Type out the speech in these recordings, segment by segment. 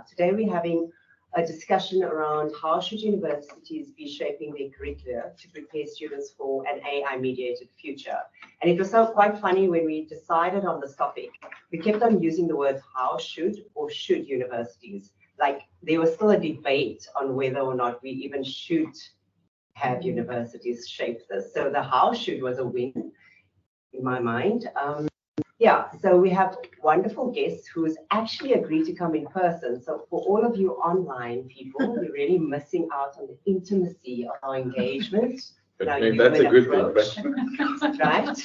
Today we're having a discussion around how should universities be shaping their curricula to prepare students for an AI-mediated future. And it was so quite funny when we decided on this topic, we kept on using the word how should or should universities. Like there was still a debate on whether or not we even should have universities shape this. So the how should was a win in my mind. Yeah, so we have wonderful guests who's actually agreed to come in person. So for all of you online people, you're really missing out on the intimacy of our engagement. That's a good thing, right?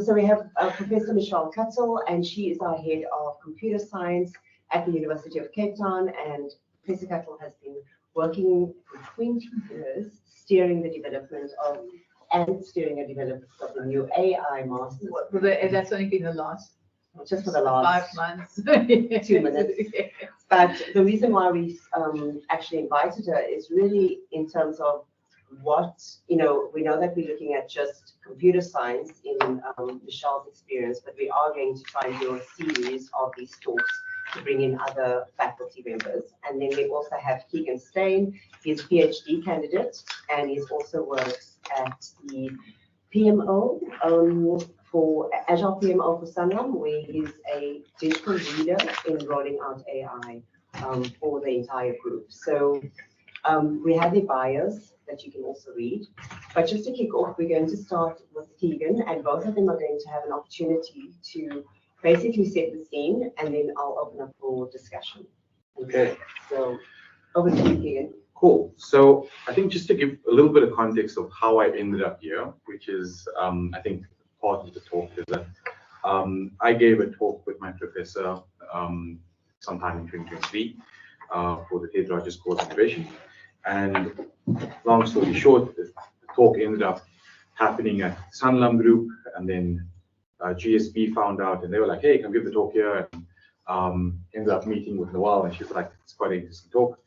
So we have Professor Michelle Kuttel, and she is our head of computer science at the University of Cape Town. And Professor Kuttel has been working for 20 years steering the development of the new AI masters. That's only been the last, just for the last 5 months, 2 minutes. Yes. But the reason why we actually invited her is really in terms of what, we know that we're looking at just computer science in Michelle's experience, but we are going to try and do a series of these talks to bring in other faculty members. And then we also have Steyn. He's a PhD candidate, and he also works at the PMO for Agile PMO for Sanlam, where he's a digital leader in rolling out AI for the entire group. So we have the bios that you can also read. But just to kick off, we're going to start with Keegan, and both of them are going to have an opportunity to basically set the scene, and then I'll open up for discussion. Okay. So over to you, Keegan. Cool. So I think just to give a little bit of context of how I ended up here, which is, I think, part of the talk is that I gave a talk with my professor sometime in 2023 for the third largest course innovation. And long story short, the talk ended up happening at Sanlam Group, and then GSB found out, and they were like, "Hey, come give the talk here." And ended up meeting with Noel, and she's like, "It's quite an interesting talk."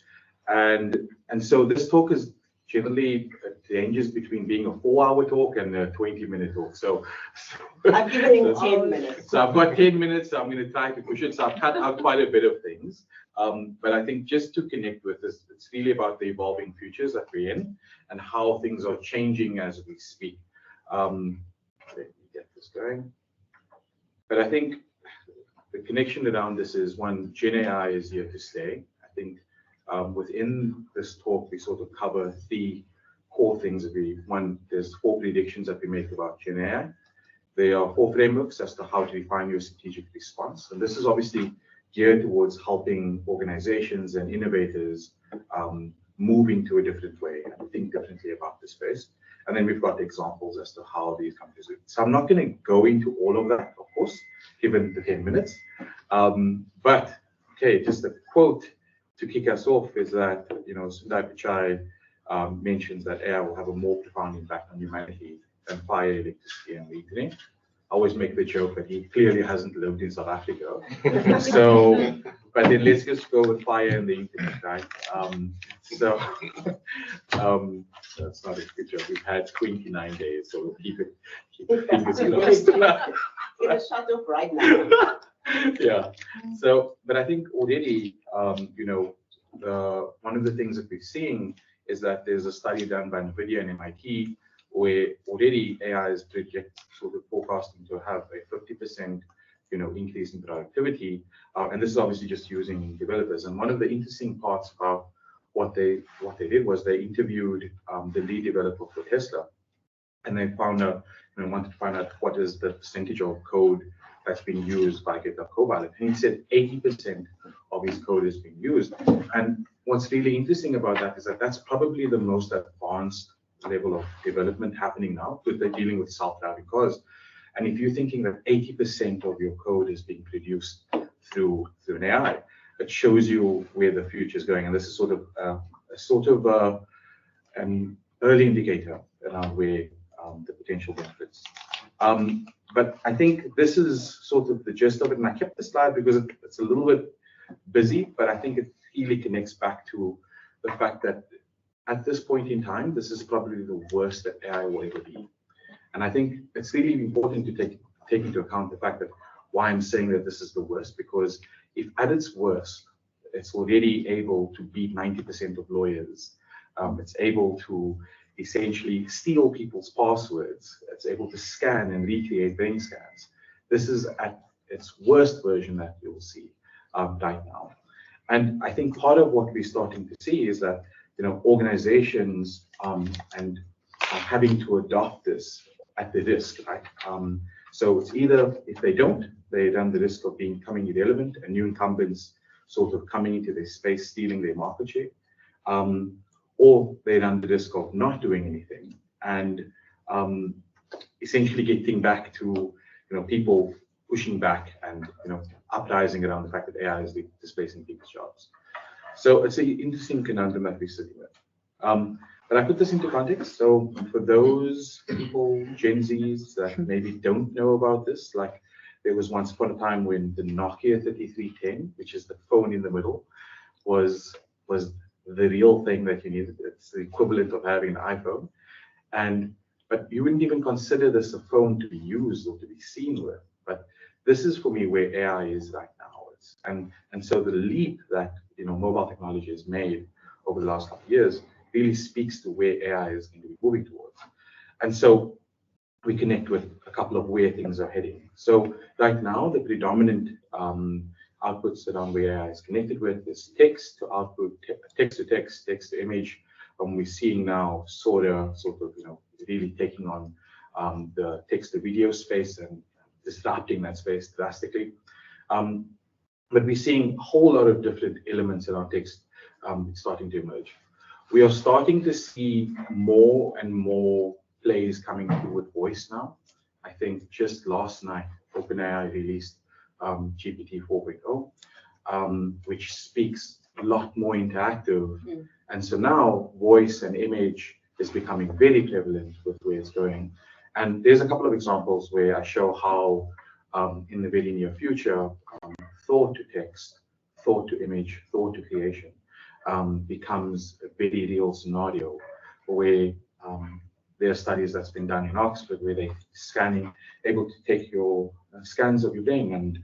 And so this talk is generally ranges between being a 4-hour talk and a 20-minute talk. So I've given him 10 minutes. So I've got 10 minutes. So I'm going to try to push it. So I've cut out quite a bit of things. But I think just to connect with this, it's really about the evolving futures that we're in and how things are changing as we speak. Let me get this going. But I think the connection around this is, one, Gen AI is here to stay. I think within this talk, we sort of cover 3 core things. One, there's 4 predictions that we make about Gen AI. There are 4 frameworks as to how to define your strategic response. And this is obviously geared towards helping organizations and innovators move into a different way and think differently about the space. And then we've got examples as to how these companies do it. So I'm not going to go into all of that, of course, given the 10 minutes. But, okay, just a quote to kick us off is that, Sundar Pichai mentions that AI will have a more profound impact on humanity than fire, electricity, and the internet. I always make the joke that he clearly hasn't lived in South Africa. So, but then let's just go with fire and the internet, right? That's not a good joke. We've had 29 days, so we'll keep it fingers crossed. It's shut off right now. Yeah. So, but I think already, one of the things that we're seeing is that there's a study done by NVIDIA and MIT where already AI is sort of forecasting to have a 50% increase in productivity, and this is obviously just using developers. And one of the interesting parts about what they did was they interviewed the lead developer for Tesla, and they found out, wanted to find out what is the percentage of code that's being used by GitHub Copilot. And he said 80% of his code is being used. And what's really interesting about that is that that's probably the most advanced level of development happening now, because they're dealing with self-driving cars. And if you're thinking that 80% of your code is being produced through an AI, it shows you where the future is going. And this is sort of an early indicator around where the potential benefits. But I think this is sort of the gist of it. And I kept the slide because it's a little bit busy, but I think it really connects back to the fact that at this point in time, this is probably the worst that AI will ever be. And I think it's really important to take into account the fact that why I'm saying that this is the worst, because if at its worst, it's already able to beat 90% of lawyers. It's able to essentially steal people's passwords. It's able to scan and recreate brain scans. This is at its worst version that you'll see right now. And I think part of what we're starting to see is that organizations and are having to adopt this at the risk, right? So it's either if they don't, they run the risk of becoming irrelevant and new incumbents sort of coming into their space, stealing their market share, or they run the risk of not doing anything and essentially getting back to people pushing back and uprising around the fact that AI is displacing people's jobs. So it's an interesting conundrum that we're sitting with. But I put this into context. So for those people, Gen Zs, that maybe don't know about this, like there was once upon a time when the Nokia 3310, which is the phone in the middle, was the real thing that you needed. It's the equivalent of having an iPhone. But you wouldn't even consider this a phone to be used or to be seen with. But this is for me where AI is right now. And so the leap that mobile technology has made over the last couple of years really speaks to where AI is going to be moving towards. And so we connect with a couple of where things are heading. So right now, the predominant outputs around where AI is connected with is text to output, text to text, text to image. We're seeing now sort of really taking on the text to video space and disrupting that space drastically. But we're seeing a whole lot of different elements in our text starting to emerge. We are starting to see more and more plays coming through with voice now. I think just last night, OpenAI released GPT 4.0, which speaks a lot more interactive. And so now voice and image is becoming very prevalent with where it's going. And there's a couple of examples where I show how in the very near future, thought to text, thought to image, thought to creation becomes a very real scenario where there are studies that's been done in Oxford where they're able to take your scans of your brain and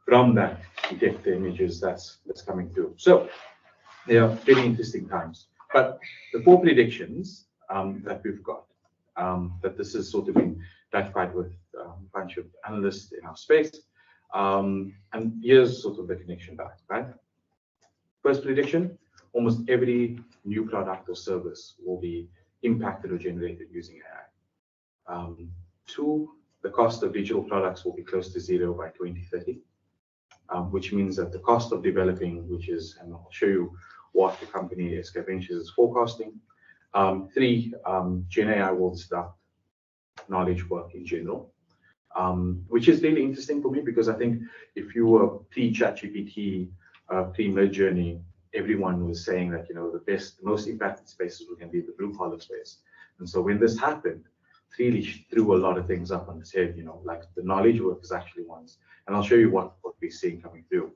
from that detect the images that's coming through. So they are very interesting times. But the 4 predictions that we've got, that this has sort of been ratified with a bunch of analysts in our space. And here's sort of the connection back, right? First prediction, almost every new product or service will be impacted or generated using AI. 2, the cost of digital products will be close to 0 by 2030, which means that the cost of developing, and I'll show you what the company SK Ventures is forecasting. 3, Gen AI will disrupt knowledge work in general, which is really interesting for me because I think if you were pre-ChatGPT, pre-Midjourney, everyone was saying that the most impacted spaces were going to be the blue-collar space. And so when this happened, it really threw a lot of things up on its head. Like the knowledge work is actually ones, and I'll show you what we're seeing coming through.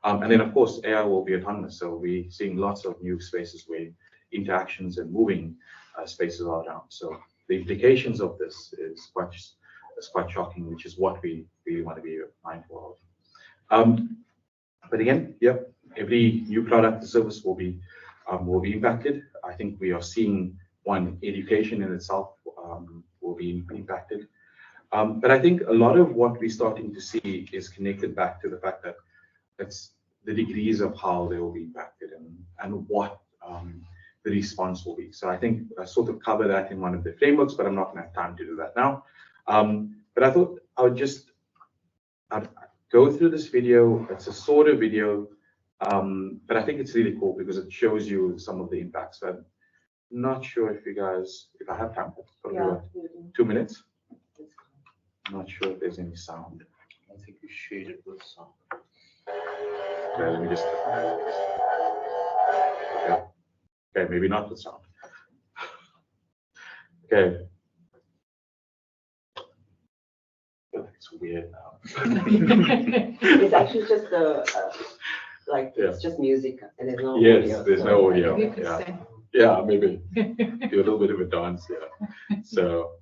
And then of course AI will be autonomous, so we're seeing lots of new spaces where interactions and moving spaces are around. So the implications of this is quite shocking, which is what we really want to be mindful of. But again, every new product or service will be impacted. I think we are seeing education in itself will be impacted. But I think a lot of what we're starting to see is connected back to the fact that it's the degrees of how they will be impacted and what the response will be. So I think I sort of cover that in one of the frameworks, but I'm not going to have time to do that now. But I thought I would I'd go through this video. It's a sort of video, but I think it's really cool because it shows you some of the impacts. So I'm not sure if I have time, probably 2 minutes. I'm not sure if there's any sound. I think you shared it with sound. Okay, let me just. Okay, maybe not with sound. Okay. It's weird now. It's actually just it's just music and there's no audio. Yes, there's no audio. You could Yeah. say. Yeah, maybe do a little bit of a dance. Yeah. So.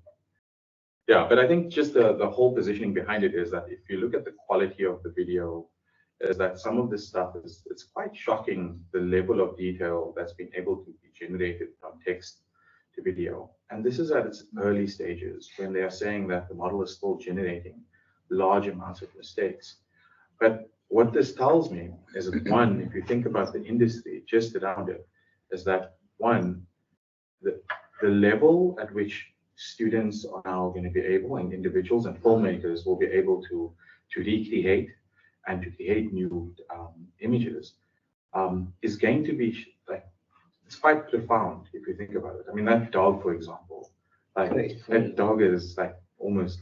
Yeah, but I think just the whole positioning behind it is that if you look at the quality of the video is that some of this stuff it's quite shocking, the level of detail that's been able to be generated from text to video. And this is at its early stages when they are saying that the model is still generating large amounts of mistakes. But what this tells me is that one, if you think about the industry just around it, is that one, the level at which students are now going to be able, and individuals and filmmakers will be able to recreate and to create new images is going to be like, it's quite profound if you think about it. I mean, that dog, for example, like that dog is like almost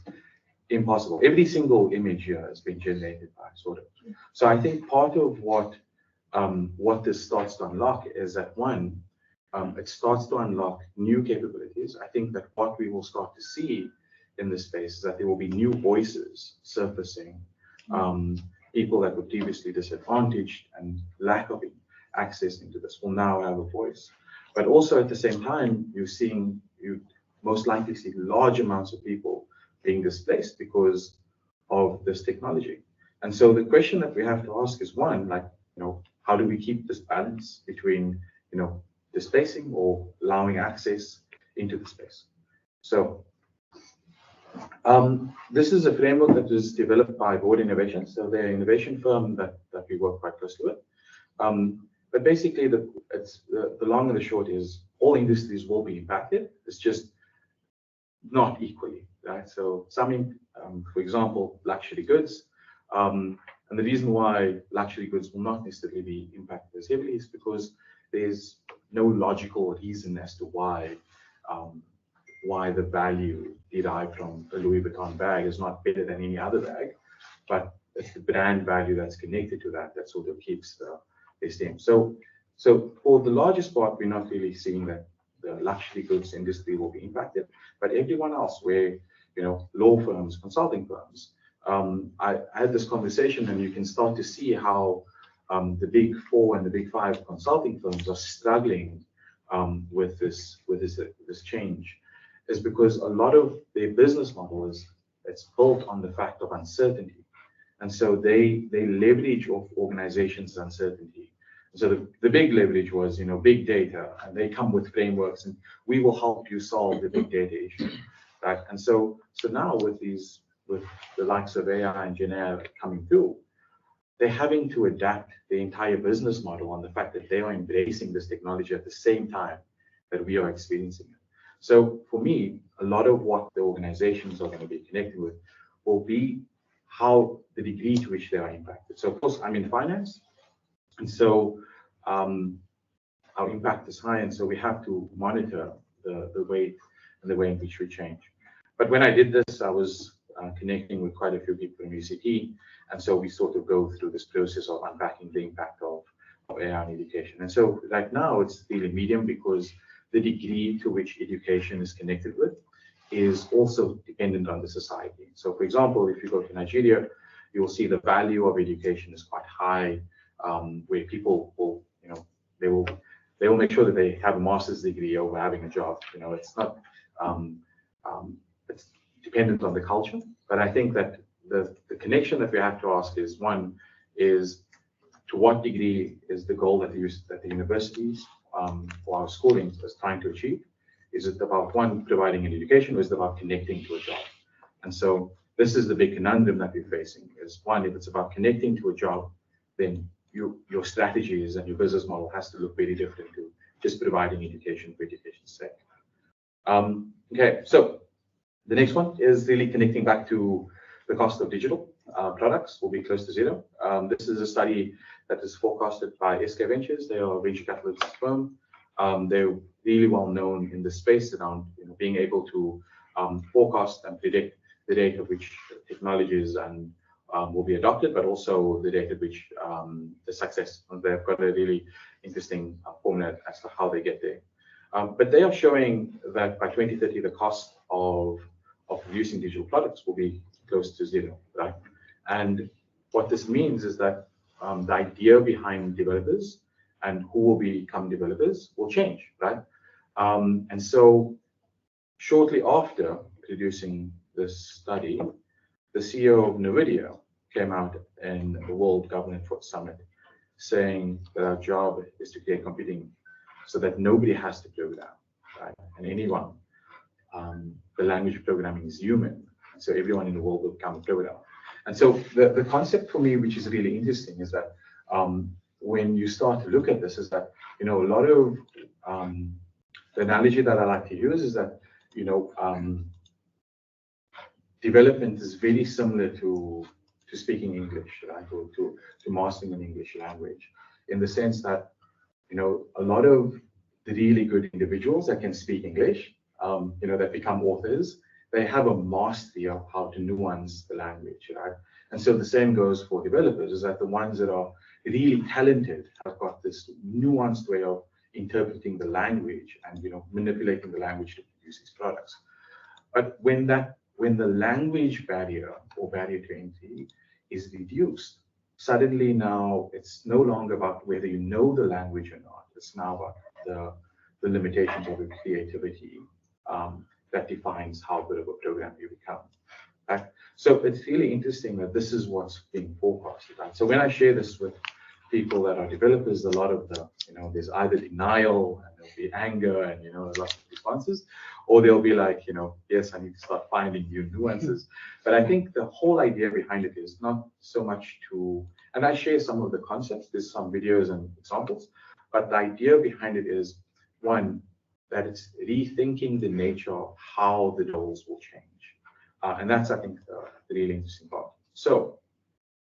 impossible. Every single image here has been generated by sort of. So I think part of what this starts to unlock is that one, it starts to unlock new capabilities. I think that what we will start to see in this space is that there will be new voices surfacing. People that were previously disadvantaged and lack of access into this will now have a voice. But also at the same time, you most likely see large amounts of people being displaced because of this technology. And so the question that we have to ask is one, like, how do we keep this balance between, displacing or allowing access into the space? So this is a framework that was developed by Board Innovation. So they're an innovation firm that we work quite closely with. But basically, the long and the short is all industries will be impacted. It's just not equally, right? So some, for example, luxury goods. And the reason why luxury goods will not necessarily be impacted as heavily is because there's no logical reason as to why the value derived from a Louis Vuitton bag is not better than any other bag, but it's the brand value that's connected to that sort of keeps the esteem. So for the largest part, we're not really seeing that the luxury goods industry will be impacted, but everyone else, where law firms, consulting firms. I had this conversation, and you can start to see how the big four and the big five consulting firms are struggling with this change, is because a lot of their business model it's built on the fact of uncertainty, and so they leverage off organizations' uncertainty. So the big leverage was big data, and they come with frameworks, and we will help you solve the big data issue, right? And so now with the likes of AI and Gen AI coming through, they're having to adapt the entire business model on the fact that they are embracing this technology at the same time that we are experiencing it. So for me, a lot of what the organizations are going to be connecting with will be how the degree to which they are impacted. So of course, I'm in finance, and so our impact is high, and so we have to monitor the way in which we change. But when I did this, I was connecting with quite a few people from UCT, and so we sort of go through this process of unpacking the impact of AI in education. And so right now it's really medium, because the degree to which education is connected with is also dependent on the society. So for example, if you go to Nigeria, you will see the value of education is quite high, where people will, they will make sure that they have a master's degree over having a job. It's not, it's dependent on the culture. But I think that the connection that we have to ask is, one, is to what degree is the goal that the universities or our schooling is trying to achieve? Is it about, one, providing an education, or is it about connecting to a job? And so this is the big conundrum that we're facing, is one, if it's about connecting to a job, then your strategies and your business model has to look very different to just providing education for education's sake. Okay, so the next one is really connecting back to the cost of digital products will be close to zero. This is a study that is forecasted by SK Ventures. They are a venture capitalist firm. They're really well known in the space around being able to forecast and predict the date at which technologies and will be adopted, but also the date at which the success. And they've got a really interesting formula as to how they get there. But they are showing that by 2030, the cost of producing digital products will be close to zero, right? And what this means is that the idea behind developers and who will become developers will change, right? And so shortly after producing this study, the CEO of NVIDIA came out in the World Governance Summit saying that our job is to create computing so that nobody has to program, right? And anyone, the language of programming is human. So everyone in the world will become a programmer. And so the concept for me, which is really interesting, is that when you start to look at this, is that, a lot of the analogy that I like to use is that, development is very similar to speaking English, right? Or to mastering an English language, in the sense that, a lot of the really good individuals that can speak English, that become authors, they have a mastery of how to nuance the language, right? And so the same goes for developers, is that the ones that are really talented have got this nuanced way of interpreting the language and, manipulating the language to produce these products. But when the language barrier or barrier to entry is reduced, suddenly now it's no longer about whether you know the language or not. It's now about the limitations of your creativity that defines how good of a programmer you become. Right? So it's really interesting that this is what's being forecasted. Right? So when I share this with people that are developers, a lot of there's either denial and there'll be anger and lots of responses, or they'll be like, yes, I need to start finding new nuances. But I think the whole idea behind it is not so much and I share some of the concepts, there's some videos and examples, but the idea behind it is, one, that it's rethinking the nature of how the roles will change. And that's, I think, the really interesting part. So,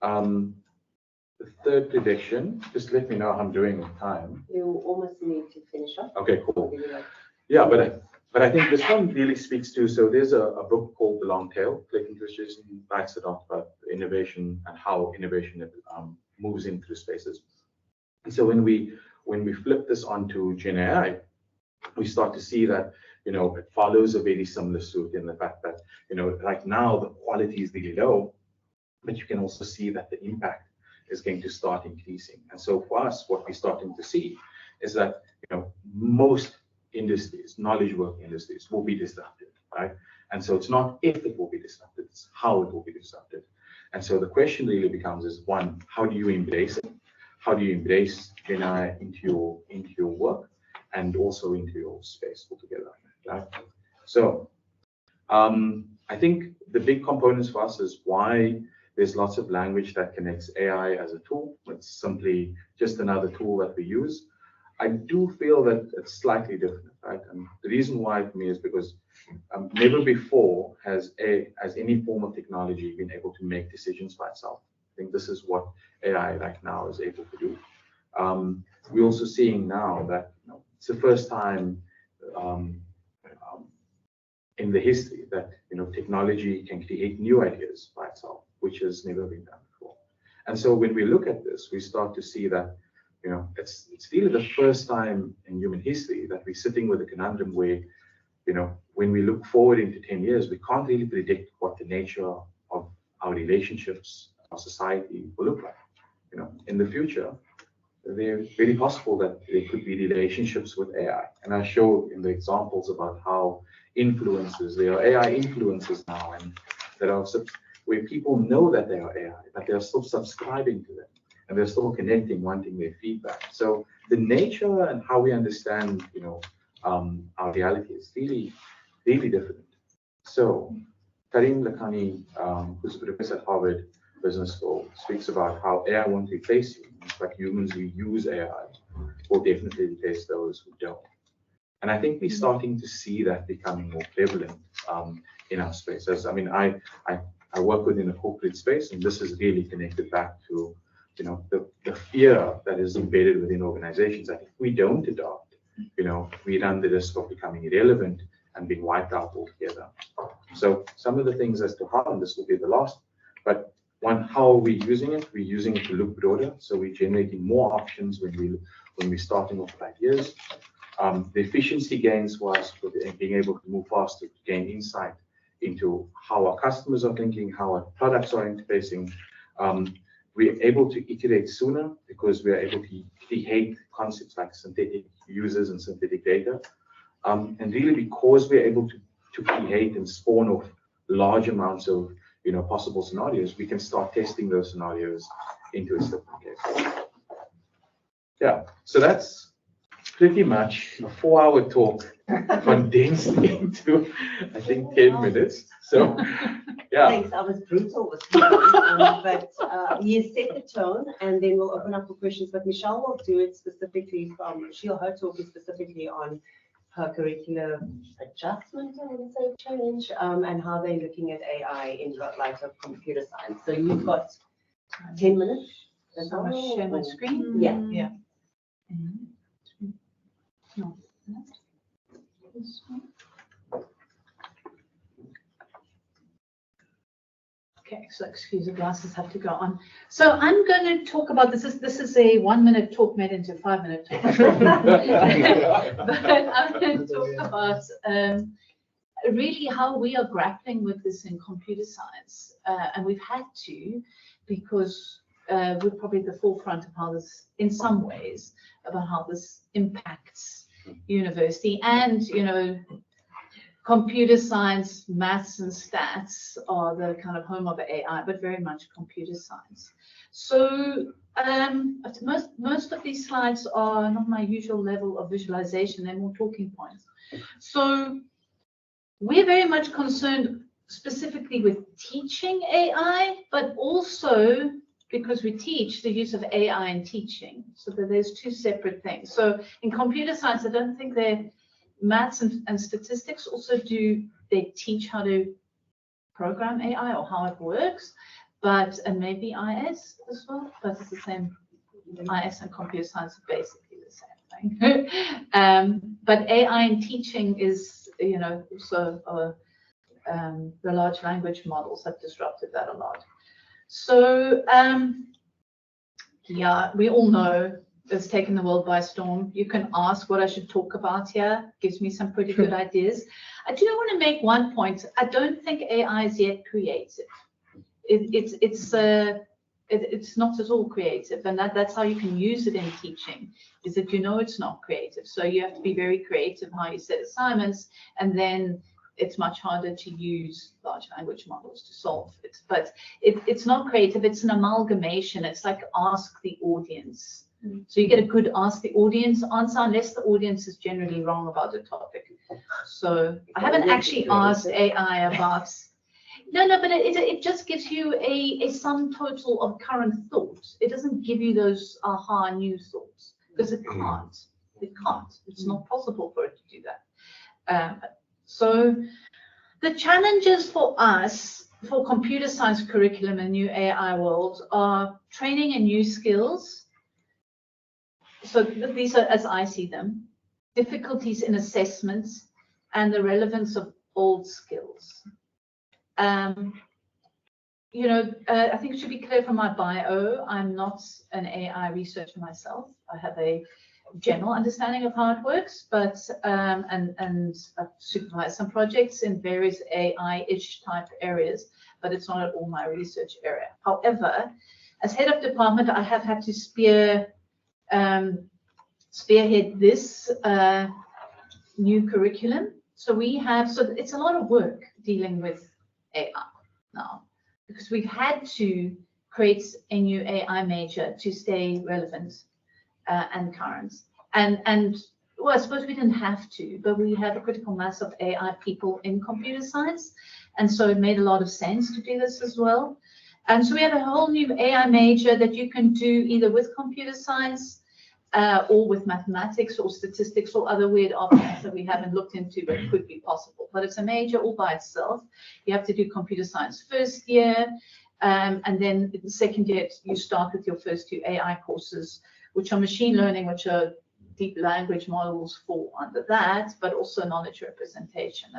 the third prediction, just let me know how I'm doing with time. You almost need to finish up. Okay, cool. Yeah, but I think this one really speaks to, so there's a book called The Long Tail, Clicking Christian writes it off about innovation and how innovation moves in through spaces. And so when we flip this onto Gen AI, we start to see that, it follows a very similar suit in the fact that, right now the quality is really low, but you can also see that the impact is going to start increasing. And so for us, what we're starting to see is that, most industries, knowledge work industries, will be disrupted, right? And so it's not if it will be disrupted, it's how it will be disrupted. And so the question really becomes is, one, how do you embrace it? How do you embrace Gen AI into your work and also into your space altogether, right? So I think the big components for us is why there's lots of language that connects AI as a tool. It's simply just another tool that we use. I do feel that it's slightly different, right? And the reason why for me is because never before has any form of technology been able to make decisions by itself. I think this is what AI right now is able to do. We're also seeing now that it's the first time in the history that technology can create new ideas by itself, which has never been done before. And so when we look at this, we start to see that it's really the first time in human history that we're sitting with a conundrum where when we look forward into 10 years, we can't really predict what the nature of our relationships, our society will look like. In the future, they're very possible that there could be relationships with AI. And I show in the examples about how there are AI influencers now, and that are where people know that they are AI, but they're still subscribing to them, and they're still connecting, wanting their feedback. So the nature and how we understand, our reality is really, really different. So Karim Lakhani, who's a professor at Harvard Business School, speaks about how AI won't replace humans, but humans who use AI will definitely replace those who don't. And I think we're starting to see that becoming more prevalent in our spaces. I mean, I work within a corporate space, and this is really connected back to the fear that is embedded within organizations that if we don't adopt, we run the risk of becoming irrelevant and being wiped out altogether. So some of the things as to how, and this will be the last, but one, how are we using it? We're using it to look broader, so we're generating more options when we're starting off with ideas. The efficiency gains for us for being able to move faster, to gain insight into how our customers are thinking, how our products are interfacing. We're able to iterate sooner because we're able to create concepts like synthetic users and synthetic data. And really because we're able to create and spawn off large amounts of possible scenarios, we can start testing those scenarios into its different cases. Yeah, so that's pretty much a 4-hour talk condensed into, I think, 10 minutes. So, yeah. Thanks. I was brutal with you, but you set the tone, and then we'll open up for questions. But Michelle will do it specifically her talk is specifically on her curricular adjustment, I would say, change, and how they're looking at AI in light of computer science. So you've got 10 minutes. So I'm gonna share my screen. Yeah. Yeah. No. This one. Okay, so excuse the glasses have to go on. So I'm going to talk about this is a 1-minute talk made into a 5-minute talk. But I'm going to talk about really how we are grappling with this in computer science, and we've had to because we're probably at the forefront of how this, in some ways, about how this impacts university. And computer science, maths and stats are the kind of home of AI, but very much computer science. So most of these slides are not my usual level of visualization, they're more talking points. So we're very much concerned specifically with teaching AI, but also because we teach the use of AI in teaching, so that there's two separate things. So in computer science, I don't think maths and statistics also they teach how to program AI or how it works, and maybe IS as well, but it's the same. IS and computer science are basically the same thing. But AI in teaching is, also the large language models have disrupted that a lot. So, yeah, we all know it's taken the world by storm. You can ask what I should talk about here. Gives me some pretty good ideas. I do want to make one point. I don't think AI is yet creative. It's not at all creative, and that's how you can use it in teaching, is that it's not creative. So you have to be very creative how you set assignments, and then it's much harder to use large language models to solve it. But it's not creative, it's an amalgamation. It's like ask the audience. So you get a good ask the audience answer, unless the audience is generally wrong about the topic. So I haven't actually asked AI about... No, but it just gives you a sum total of current thoughts. It doesn't give you those aha new thoughts, because it can't. It can't. It's not possible for it to do that. So the challenges for us for computer science curriculum in new AI world are training in new skills. So these are, as I see them, difficulties in assessments and the relevance of old skills. I think it should be clear from my bio, I'm not an AI researcher myself. I have a general understanding of how it works, but and I've supervised some projects in various AI-ish type areas, but it's not at all my research area. However, as head of department, I have had to spearhead this new curriculum. So it's a lot of work dealing with AI now, because we've had to create a new AI major to stay relevant and current. And well, I suppose we didn't have to, but we have a critical mass of AI people in computer science, and so it made a lot of sense to do this as well. And so we have a whole new AI major that you can do either with computer science or with mathematics or statistics or other weird options that we haven't looked into but could be possible. But it's a major all by itself. You have to do computer science first year, and then in the second year you start with your first 2 AI courses, which are machine learning, which are deep language models fall under that, but also knowledge representation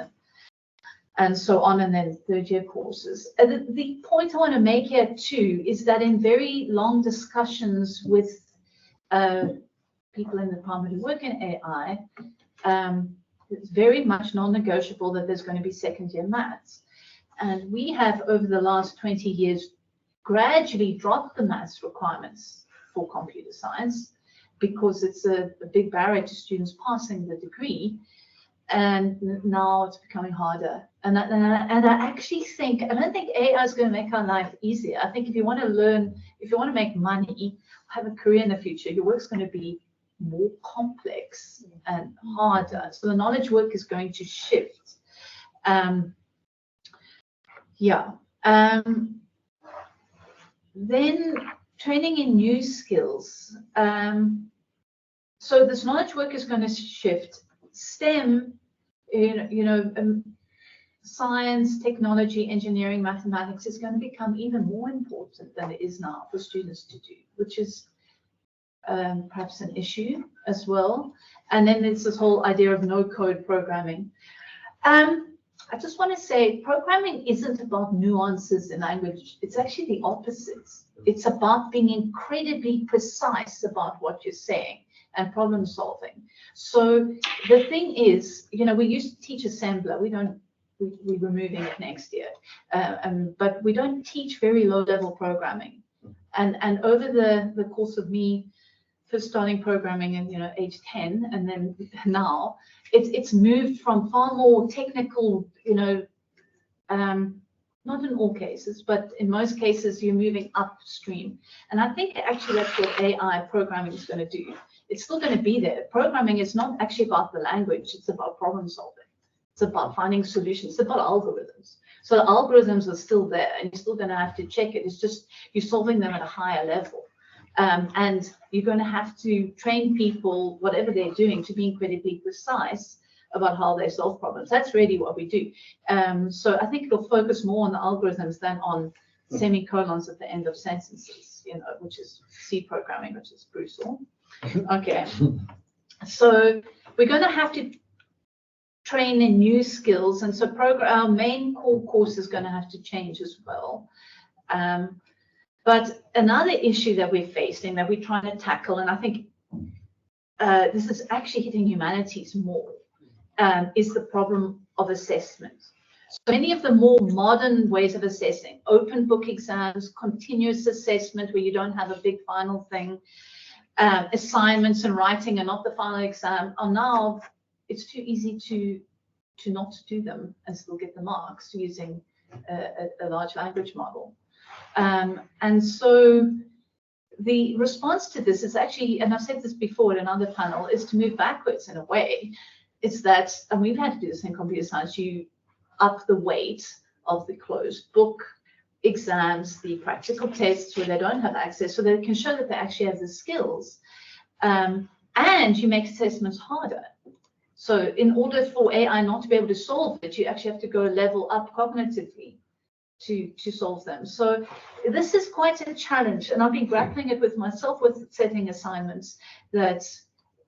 and so on, and then third-year courses. The point I want to make here too is that in very long discussions with people in the department who work in AI, it's very much non-negotiable that there's going to be second-year maths. And we have, over the last 20 years, gradually dropped the maths requirements for computer science because it's a big barrier to students passing the degree. and now it's becoming harder. And I actually think, I don't think AI is going to make our life easier. I think if you want to learn, if you want to make money, have a career in the future, your work's going to be more complex and harder. So the knowledge work is going to shift. Then training in new skills. So this knowledge work is going to shift. STEM, science, technology, engineering, mathematics is going to become even more important than it is now for students to do, which is perhaps an issue as well. And then there's this whole idea of no-code programming. I just want to say programming isn't about nuances in language. It's actually the opposite. It's about being incredibly precise about what you're saying and problem solving. So the thing is, we used to teach assembler. We're removing it next year. But we don't teach very low-level programming. And over the course of me first starting programming in age 10, and then now it's moved from far more technical, not in all cases, but in most cases you're moving upstream. And I think actually that's what AI programming is going to do. It's still going to be there. Programming is not actually about the language, it's about problem solving. It's about finding solutions, it's about algorithms. So the algorithms are still there and you're still going to have to check it. It's just you're solving them at a higher level. And you're going to have to train people, whatever they're doing, to be incredibly precise about how they solve problems. That's really what we do. So I think it'll focus more on the algorithms than on semicolons at the end of sentences, which is C programming, which is brutal. Okay. So we're going to have to train in new skills, and so our main core course is going to have to change as well. But another issue that we're facing, that we're trying to tackle, and I think this is actually hitting humanities more, is the problem of assessment. So many of the more modern ways of assessing, open book exams, continuous assessment where you don't have a big final thing, assignments and writing and not the final exam, are now, it's too easy to not do them and still get the marks using a large language model. And so the response to this is actually, and I've said this before in another panel, is to move backwards in a way. It's that, and we've had to do this in computer science, you up the weight of the closed book exams, the practical tests where they don't have access, so they can show that they actually have the skills. And you make assessments harder. So in order for AI not to be able to solve it, you actually have to go a level up cognitively to solve them. So this is quite a challenge, and I've been grappling it with myself with setting assignments that,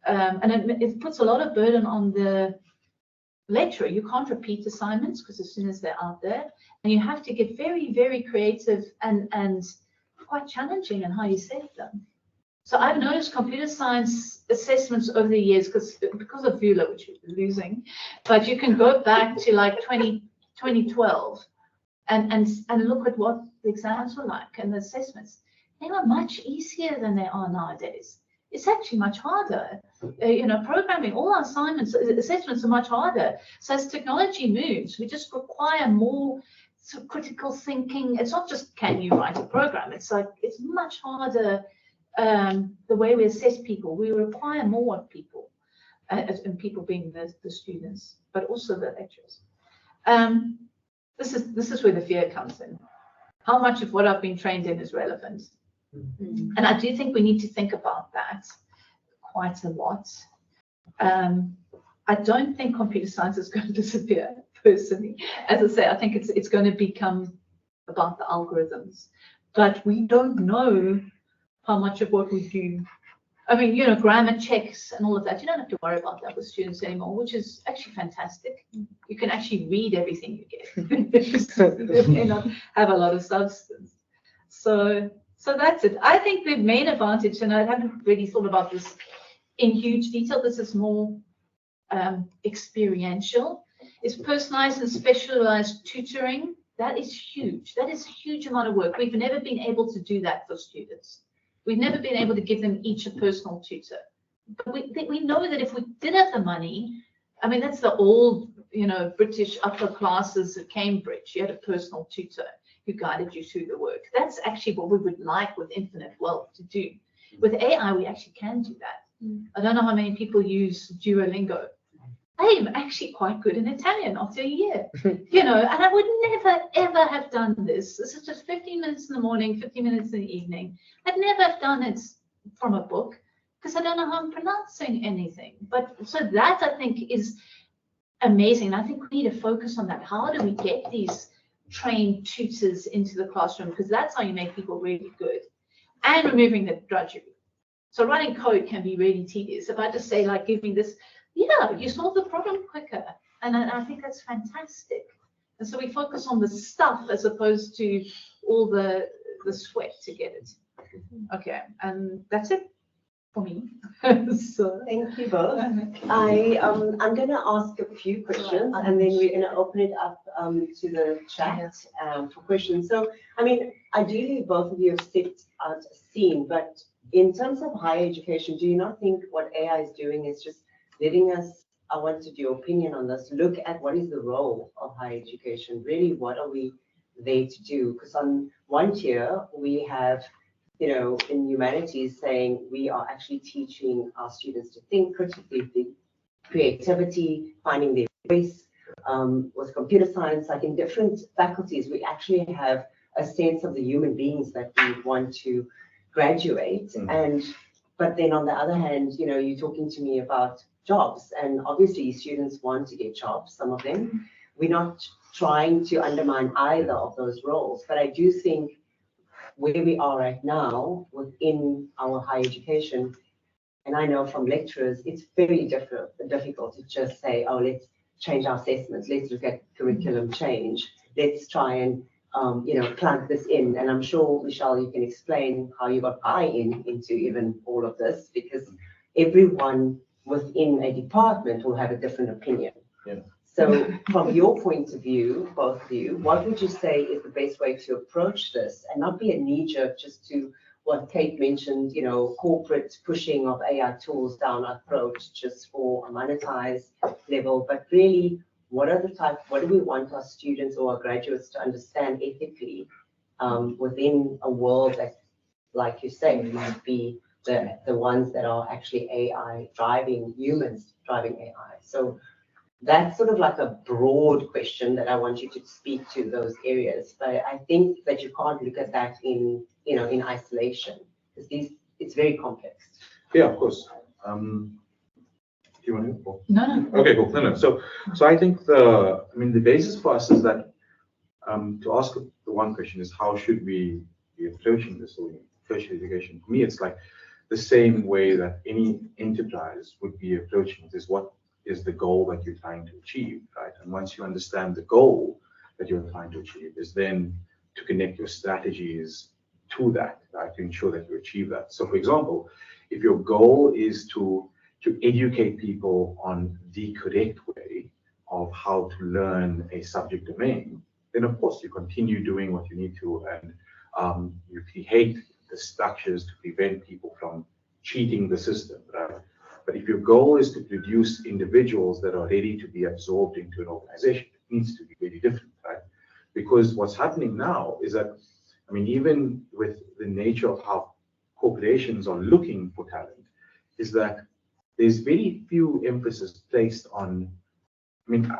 and it puts a lot of burden on the lecturer. You can't repeat assignments because as soon as they're out there, and you have to get very, very creative and quite challenging in how you set them. So I've noticed computer science assessments over the years, because of VULA, which we're losing, but you can go back to like 2012 and look at what the exams were like and the assessments. They were much easier than they are nowadays. It's actually much harder. Programming, all our assignments, assessments are much harder. So as technology moves, we just require more sort of critical thinking. It's not just, can you write a program? It's like, it's much harder. The way we assess people, we require more of people, and people being the students, but also the lecturers. This is where the fear comes in. How much of what I've been trained in is relevant? Mm-hmm. And I do think we need to think about that quite a lot. I don't think computer science is going to disappear, personally. As I say, I think it's going to become about the algorithms, but we don't know how much of what we do. I mean, grammar checks and all of that, you don't have to worry about that with students anymore, which is actually fantastic. You can actually read everything you get. They may not have a lot of substance. So that's it. I think the main advantage, and I haven't really thought about this in huge detail, this is more experiential, is personalized and specialized tutoring. That is huge. That is a huge amount of work. We've never been able to do that for students. We've never been able to give them each a personal tutor. But we know that if we did have the money, I mean, that's the old, British upper classes at Cambridge. You had a personal tutor who guided you through the work. That's actually what we would like with infinite wealth to do. With AI, we actually can do that. I don't know how many people use Duolingo. I am actually quite good in Italian after a year, and I would never, ever have done this. This is just 15 minutes in the morning, 15 minutes in the evening. I'd never have done it from a book because I don't know how I'm pronouncing anything. But so that I think is amazing. I think we need to focus on that. How do we get these trained tutors into the classroom? Because that's how you make people really good. And removing the drudgery. So writing code can be really tedious. If I just say, like, give me this, you solve the problem quicker. And I think that's fantastic. And so we focus on the stuff as opposed to all the sweat to get it. Okay, and that's it for me. So Thank you both. I'm going to ask a few questions, and then we're going to open it up to the chat for questions. So, I mean, ideally, both of you have set out a scene, but in terms of higher education, do you not think what AI is doing is just letting us, I wanted your opinion on this, look at what is the role of higher education? Really, what are we there to do? Because on one tier, we have, in humanities saying we are actually teaching our students to think critically, think creativity, finding their voice. With computer science, like in different faculties, we actually have a sense of the human beings that we want to graduate. But then on the other hand, you're talking to me about jobs, and obviously students want to get jobs, some of them. We're not trying to undermine either of those roles, but I do think where we are right now within our higher education, and I know from lecturers, it's very difficult to just say, oh, let's change our assessments, let's look at curriculum change, let's try and plug this in. And I'm sure, Michelle, you can explain how you got buy-in into even all of this, because everyone within a department will have a different opinion. Yeah. So from your point of view, both of you, what would you say is the best way to approach this and not be a knee-jerk just to what Kate mentioned, corporate pushing of AI tools down approach just for a monetized level, but really what do we want our students or our graduates to understand ethically within a world that, like you say, might be the ones that are actually AI driving, humans driving AI. So that's sort of like a broad question that I want you to speak to those areas. But I think that you can't look at that in isolation, because it's very complex. Yeah, of course. Do you want to? No. Okay, cool. No. So I think the basis for us is that to ask the one question is how should we be approaching this or approach education? For me, it's like the same way that any enterprise would be approaching this. What is the goal that you're trying to achieve, right? And once you understand the goal that you're trying to achieve, is then to connect your strategies to that, right? To ensure that you achieve that. So, for example, if your goal is to educate people on the correct way of how to learn a subject domain, then of course you continue doing what you need to, and you create the structures to prevent people from cheating the system, right? But if your goal is to produce individuals that are ready to be absorbed into an organization, it needs to be very different, right? Because what's happening now is that, even with the nature of how corporations are looking for talent, is that there's very few emphasis placed on,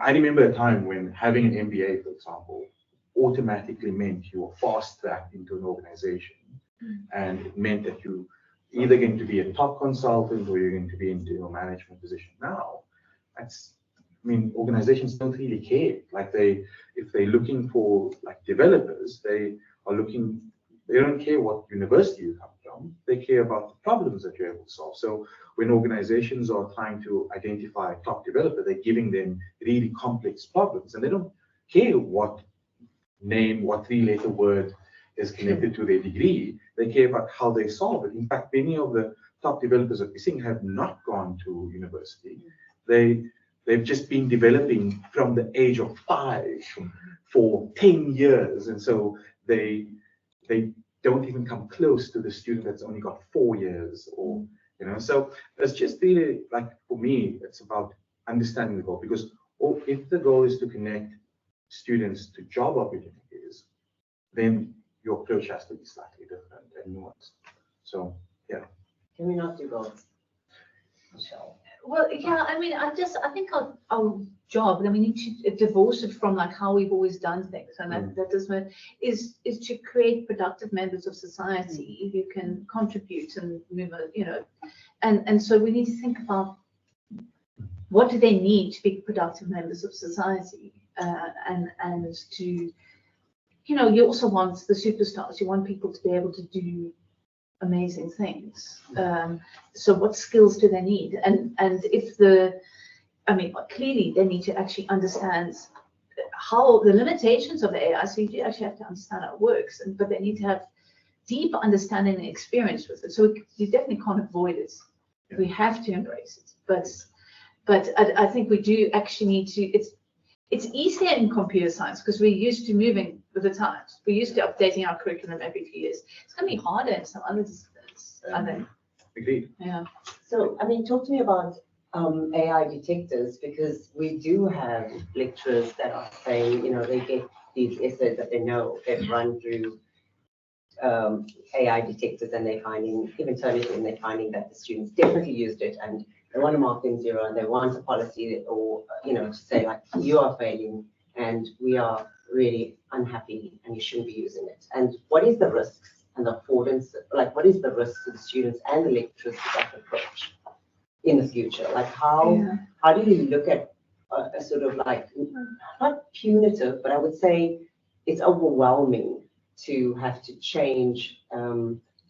I remember a time when having an MBA, for example, automatically meant you were fast-tracked into an organization. And it meant that you either going to be a top consultant or you're going to be into a management position. Now, organizations don't really care. If they're looking for developers, they don't care what university you come from. They care about the problems that you're able to solve. So when organizations are trying to identify a top developer, they're giving them really complex problems, and they don't care what three-letter word is connected to their degree. They care about how they solve it. In fact, many of the top developers that we're seeing have not gone to university. They've just been developing from the age of 5 for 10 years. And so they don't even come close to the student that's only got 4 years, or, so it's just really, for me, it's about understanding the goal, because if the goal is to connect students to job opportunities, then your approach has to be slightly different and nuanced. So, yeah. Can we not do both, Michelle? Well, yeah, I mean, I think our job, I mean, we need to divorce it from like how we've always done things, and that doesn't, is to create productive members of society who can contribute and move, you know, and so we need to think about what do they need to be productive members of society, and to, you know, you also want the superstars, you want people to be able to do amazing things. So what skills do they need? And if I mean, clearly they need to actually understand how the limitations of the AI. So you do actually have to understand how it works, but they need to have deep understanding and experience with it. So you definitely can't avoid it. Yeah. We have to embrace it. But I think we do actually need to. It's easier in computer science because we're used to moving with the times. We're used to updating our curriculum every few years. It's going to be harder in some other disciplines, I think. Agreed. Yeah. So, I mean, talk to me about AI detectors, because we do have lecturers that are saying, you know, they get these essays that they know they've run through AI detectors, and they're finding, even turning in, they're finding that the students definitely used it, and they want to mark them 0, and they want a policy or, you know, to say like, you are failing and we are really unhappy and you shouldn't be using it. And what is the risks and the affordance, like what is the risk to the students and the lecturers with that approach in the future? Like how do you look at a sort of like, not punitive, but I would say it's overwhelming to have to change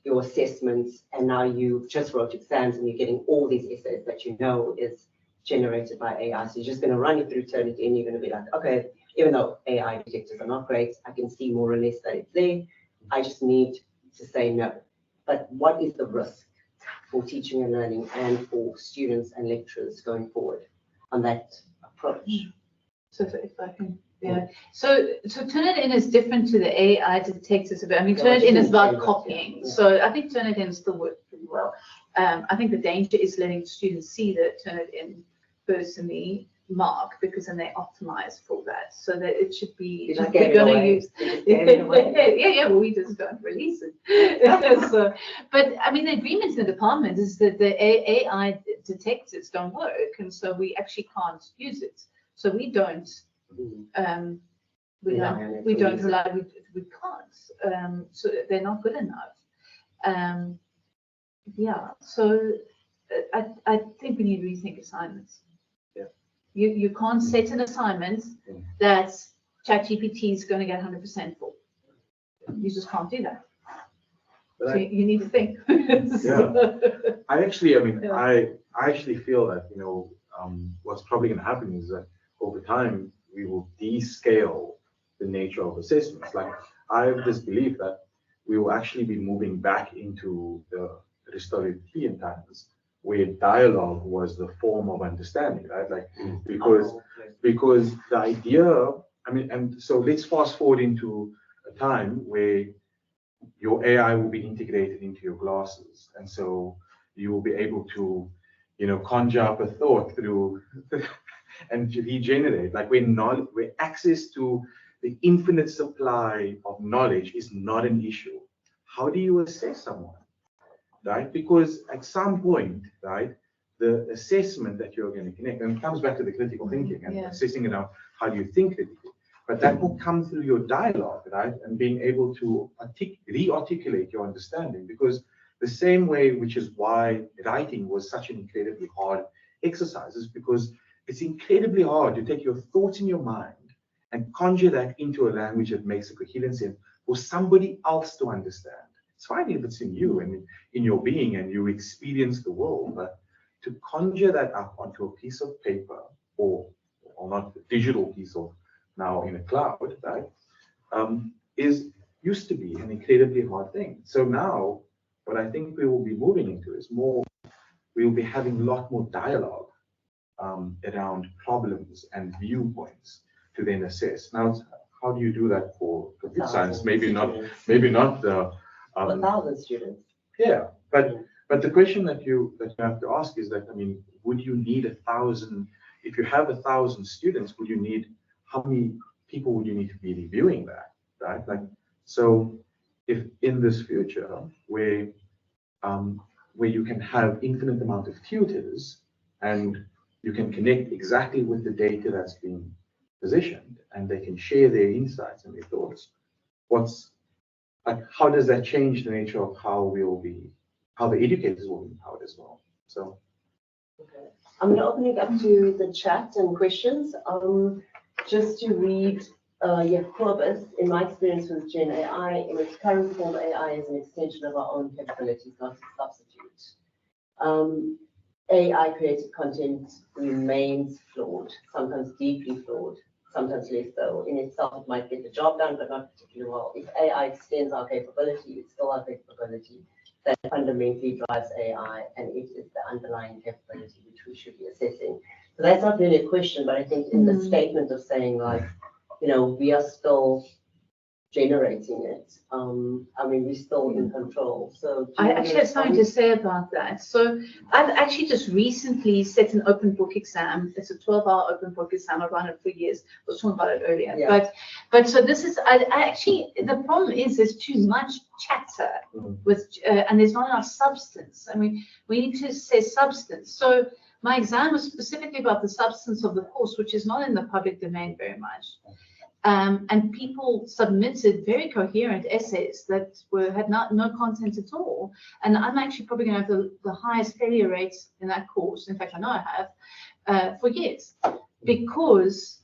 your assessments, and now you just wrote exams and you're getting all these essays that you know is generated by AI. So you're just going to run it through, turn it in, you're going to be like, okay, even though AI detectors are not great, I can see more or less that it's there. I just need to say no. But what is the risk for teaching and learning and for students and lecturers going forward on that approach? So if I can, yeah. So Turnitin is different to the AI detectors a bit. I mean, Turnitin is about copying. Yeah. So I think Turnitin still works pretty well. I think the danger is letting students see the Turnitin personally mark, because then they optimize for that. So that it should be, we're going to use. Yeah. Well, we just don't release it. So, but I mean, the agreement in the department is that the AI detectors don't work, and so we actually can't use it. So we don't. We don't rely. We can't. So they're not good enough. Yeah. So I think we need to rethink assignments. Yeah. You can't set an assignment that ChatGPT is going to get 100% for. You just can't do that. But so you need to think. I actually feel that, you know, what's probably going to happen is that over time we will descale the nature of assessments. Like, I have this belief that we will actually be moving back into the Aristotelian times, where dialogue was the form of understanding, right? Like, because the idea, I mean, and so let's fast forward into a time where your AI will be integrated into your glasses, and so you will be able to, you know, conjure up a thought through and regenerate. Like, where access to the infinite supply of knowledge is not an issue. How do you assess someone, right? Because at some point, right, the assessment that you're going to connect, and it comes back to the critical thinking and assessing it out, how do you think critically? But that will come through your dialogue, right? And being able to re-articulate your understanding, because the same way, which is why writing was such an incredibly hard exercise, is because it's incredibly hard to take your thoughts in your mind and conjure that into a language that makes a coherent sense for somebody else to understand. It's fine if it's in you and in your being and you experience the world, but to conjure that up onto a piece of paper, or not a digital piece of, now in a cloud, right, used to be an incredibly hard thing. So now, what I think we will be moving into is more, we will be having a lot more dialogue around problems and viewpoints to then assess. Now, how do you do that for computer science? Maybe not the 1,000 students. Yeah, but the question that you have to ask is that, I mean, would you need 1,000, if you have 1,000 students, would you need, how many people would you need to be reviewing that, right? Like, so if in this future where you can have infinite amount of tutors and you can connect exactly with the data that's being positioned and they can share their insights and their thoughts, what's like, how does that change the nature of how the educators will be empowered as well? So okay. I'm going to open it up to the chat and questions. Just to read, Corbus, in my experience with Gen AI, in its current form, AI is an extension of our own capabilities, not a substitute. AI created content remains flawed, sometimes deeply flawed, sometimes less so. In itself, it might get the job done, but not particularly well. If AI extends our capability, it's still our capability that fundamentally drives AI, and it is the underlying capability which we should be assessing. So that's not really a question, but I think in the statement of saying, like, we are still generating it. I mean, we're still in control. So I actually have something to say about that. So I've actually just recently set an open book exam. It's a 12-hour open book exam. I've run it for years. I was talking about it earlier. Yeah. But so this is, I actually, the problem is there's too much chatter with, and there's not enough substance. I mean, we need to say substance. So my exam was specifically about the substance of the course, which is not in the public domain very much. And people submitted very coherent essays that had no content at all. And I'm actually probably going to have the highest failure rates in that course. In fact, I know I have for years, because.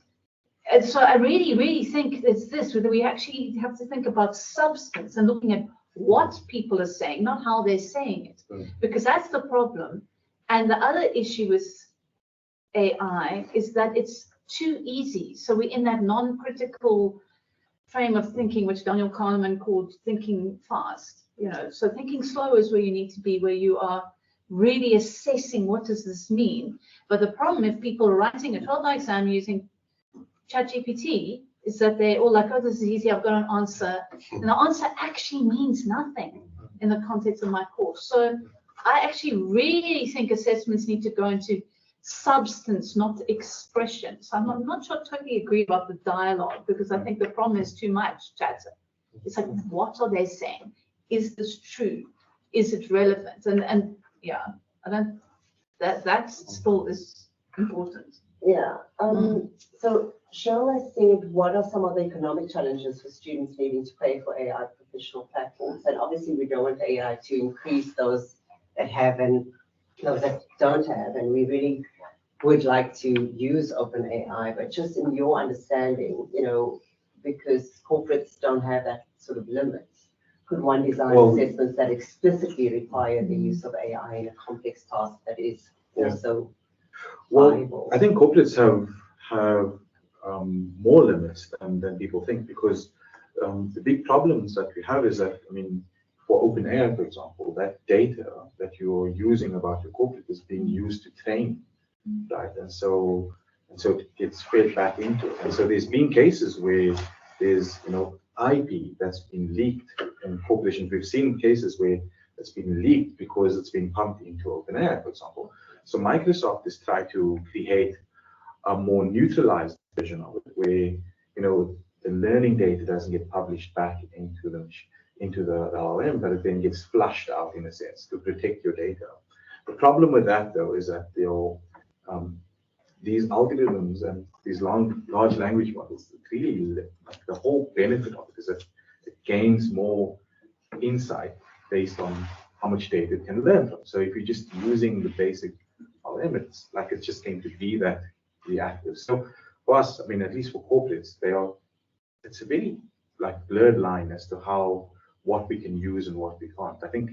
And so I really, really think it's this, whether we actually have to think about substance and looking at what people are saying, not how they're saying it, because that's the problem. And the other issue with AI is that it's too easy. So we're in that non-critical frame of thinking, which Daniel Kahneman called thinking fast. So thinking slow is where you need to be, where you are really assessing what does this mean. But the problem, if people are writing a 12-hour exam using ChatGPT, is that they're all like, oh, this is easy, I've got an answer. And the answer actually means nothing in the context of my course. So I actually really think assessments need to go into substance, not expression. So I'm not sure I totally agree about the dialogue, because I think the problem is too much chatter. It's like, what are they saying? Is this true? Is it relevant? And yeah, I don't, that still is important. Yeah. So Cheryl has said, what are some of the economic challenges for students needing to pay for AI professional platforms? And obviously we don't want AI to increase those that have and those that don't have, and we really would like to use OpenAI, but just in your understanding, because corporates don't have that sort of limit, could one design assessments that explicitly require the use of AI in a complex task that is also viable? I think corporates have more limits than people think, because the big problems that we have is that, I mean, for OpenAI, for example, that data that you're using about your corporate is being used to train, right? And so it gets fed back into it. And so there's been cases where there's IP that's been leaked in corporations. We've seen cases where it's been leaked because it's been pumped into OpenAI, for example. So Microsoft is trying to create a more neutralized version of it, where the learning data doesn't get published back into the LLM, but it then gets flushed out, in a sense, to protect your data. The problem with that, though, is that these algorithms and these large language models, really, the whole benefit of it is that it gains more insight based on how much data it can learn from. So if you're just using the basic LLM, it's just going to be that reactive. So for us, I mean, at least for corporates, it's a very blurred line as to what we can use and what we can't. I think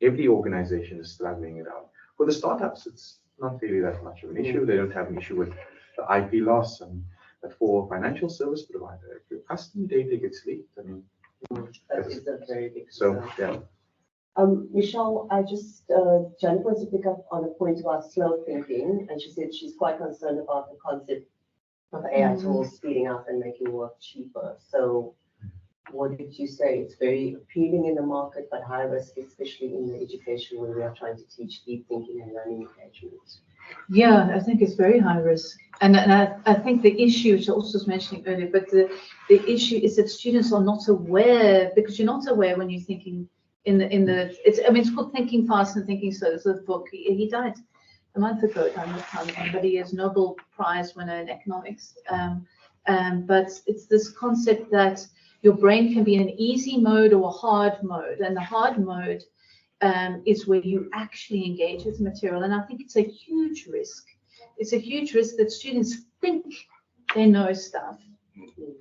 every organization is struggling it out. For the startups, it's not really that much of an issue. They don't have an issue with the IP loss, but for a financial service provider, if your customer data gets leaked, I mean, that is a very big concern. concern. Yeah. Michelle, Janet wants to pick up on a point about slow thinking, and she said she's quite concerned about the concept of AI tools speeding up and making work cheaper. So what did you say? It's very appealing in the market, but high risk, especially in the education where we are trying to teach deep thinking and learning engagement. Yeah, I think it's very high risk. And I think the issue, which I also was mentioning earlier, but the issue is that students are not aware, because you're not aware when you're thinking it's called Thinking Fast and Thinking Slow. It's a book. He died a month ago, but he is Nobel Prize winner in economics. But it's this concept that your brain can be in an easy mode or a hard mode, and the hard mode is where you actually engage with the material. And I think it's a huge risk. It's a huge risk that students think they know stuff,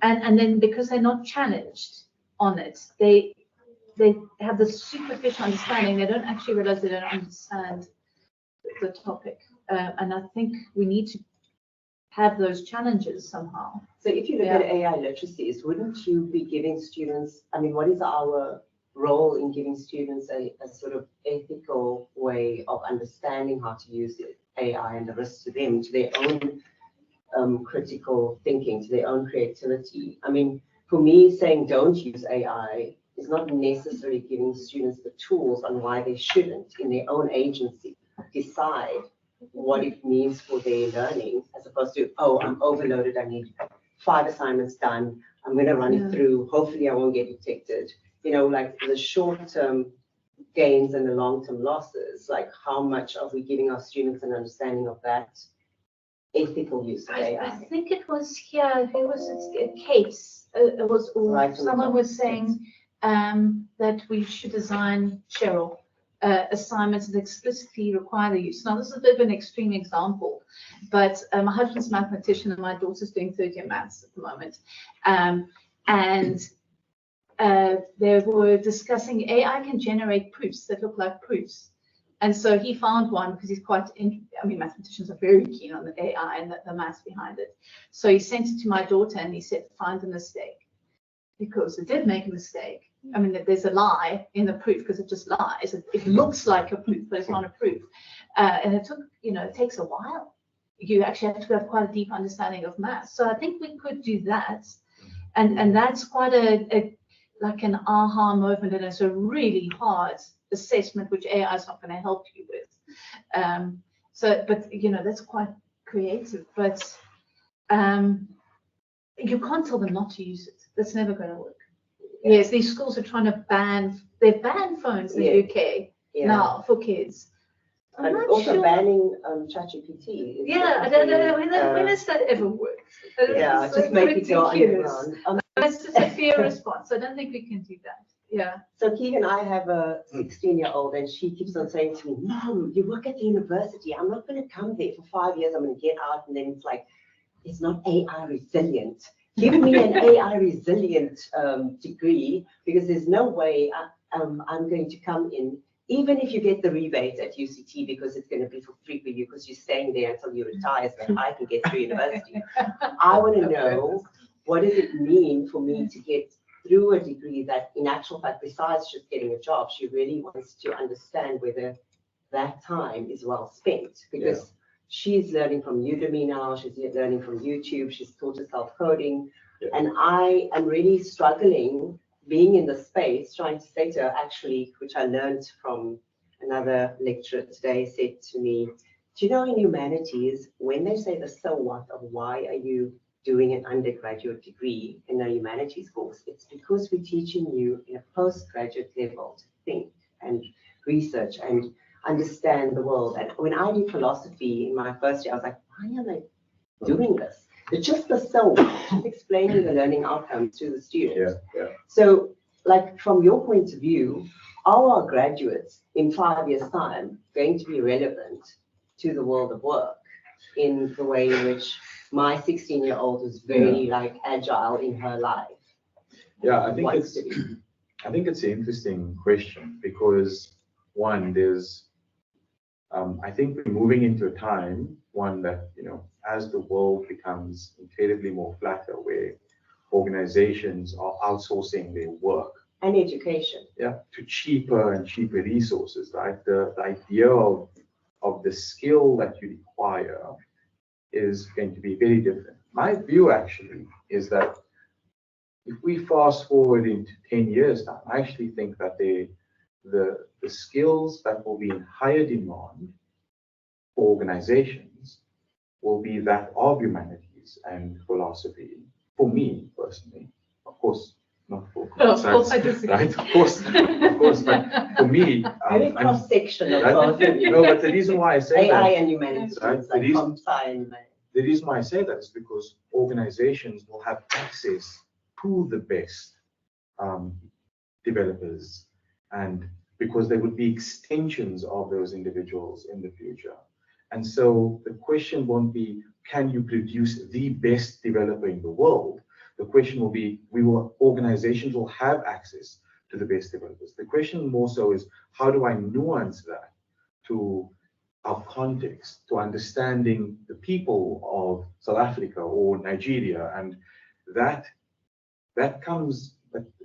and then because they're not challenged on it, they have this superficial understanding. They don't actually realize they don't understand the topic. And I think we need to have those challenges somehow. So if you look at AI literacies, wouldn't you be giving students, I mean, what is our role in giving students a sort of ethical way of understanding how to use AI and the risks to them, to their own critical thinking, to their own creativity? I mean, for me, saying don't use AI is not necessarily giving students the tools on why they shouldn't, in their own agency, decide what it means for their learning, as opposed to, oh, I'm overloaded, I need 5 assignments done, I'm going to run it through, hopefully I won't get detected. You know, like the short-term gains and the long-term losses, like how much are we giving our students an understanding of that ethical use of AI? I think it was here, who was it, Case, it was, or Right, someone was saying that we should design, Cheryl, assignments that explicitly require the use. Now, this is a bit of an extreme example, but my husband's a mathematician and my daughter's doing third year maths at the moment. They were discussing AI can generate proofs that look like proofs. And so he found one because he's quite, I mean, mathematicians are very keen on the AI and the maths behind it. So he sent it to my daughter and he said, find a mistake, because it did make a mistake. I mean, there's a lie in the proof because it just lies. It looks like a proof, but it's not a proof. And it took, it takes a while. You actually have to have quite a deep understanding of maths. So I think we could do that. And that's quite like an aha moment, and it's a really hard assessment, which AI is not going to help you with. But that's quite creative. But you can't tell them not to use it. That's never going to work. Yes, these schools are trying to ban phones in the UK now for kids. And also banning ChatGPT. I don't know when has that ever worked? Just make it go underground. That's just a fear response. I don't think we can do that. Yeah. So Keegan, I have a 16-year-old, and she keeps on saying to me, "Mom, you work at the university. I'm not going to come there for 5 years. I'm going to get out." And then it's like, it's not AI resilient. Give me an AI resilient degree, because there's no way I'm going to come in, even if you get the rebate at UCT, because it's going to be for free for you because you're staying there until you retire, so that I can get through university. I want to know, what does it mean for me to get through a degree that, in actual fact, besides just getting a job, she really wants to understand whether that time is well spent, because she's learning from Udemy now, she's learning from YouTube, she's taught herself coding, and I am really struggling being in the space, trying to say to her, actually, which I learned from another lecturer today, said to me, do you know, in humanities, when they say the so what of why are you doing an undergraduate degree in a humanities course, it's because we're teaching you in a postgraduate level to think and research and understand the world. And when I did philosophy in my first year, I was like, why am I doing this? It's just the so, just explaining the learning outcomes to the students. So, like, from your point of view, are our graduates in 5 years' time going to be relevant to the world of work in the way in which my 16-year-old is very like agile in her life? I think it's an interesting question, because one, there's I think we're moving into a time, one that, as the world becomes incredibly more flatter, where organizations are outsourcing their work and education to cheaper and cheaper resources, right? The idea of the skill that you require is going to be very different. My view actually is that if we fast forward into 10 years time, I actually think that the skills that will be in higher demand for organizations will be that of humanities and philosophy. For me personally, of course, not for Of course, science, I disagree. right? Of course, but for me, Very and- cross-sectional. right? No, but the reason why I say AI that, and humanities, Right, like it is- comp sci. the reason why I say that is because organizations will have access to the best developers, and because they would be extensions of those individuals in the future. And so the question won't be, can you produce the best developer in the world? The question will be, organizations will have access to the best developers. The question more so is, how do I nuance that to our context, to understanding the people of South Africa or Nigeria, and that comes,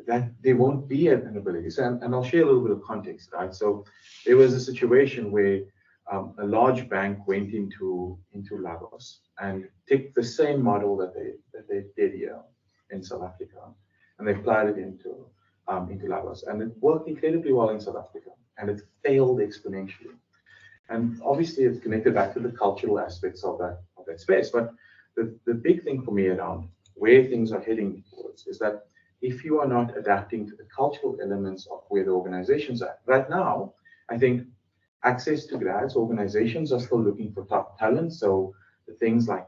that there won't be an ability. So, and I'll share a little bit of context, right? So there was a situation where a large bank went into Lagos and took the same model that they did here in South Africa, and they applied it into Lagos, and it worked incredibly well in South Africa, and it failed exponentially. And obviously, it's connected back to the cultural aspects of that space. But the big thing for me around where things are heading towards is that if you are not adapting to the cultural elements of where the organizations are right now, I think access to grads, organizations are still looking for top talent. So the things like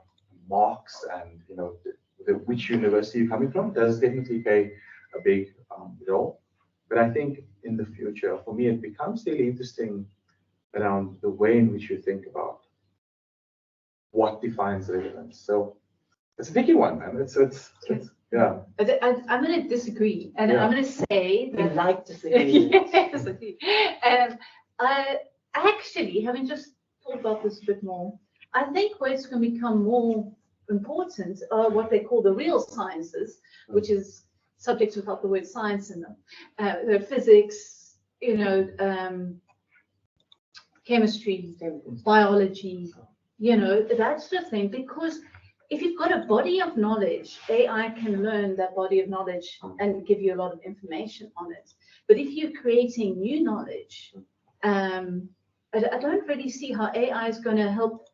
marks and which university you're coming from does definitely play a big role. But I think in the future, for me, it becomes really interesting around the way in which you think about what defines relevance. So it's a tricky one, man. It's yeah. I'm going to disagree, and Yeah. I'm going to say We that. like disagreement. Yes, and I actually, having just thought about this a bit more, I think where it's going to become more important are what they call the real sciences, which is subjects without the word science in them, the physics, chemistry, biology, that sort of thing. Because if you've got a body of knowledge, AI can learn that body of knowledge and give you a lot of information on it. But if you're creating new knowledge, I don't really see how AI is going to help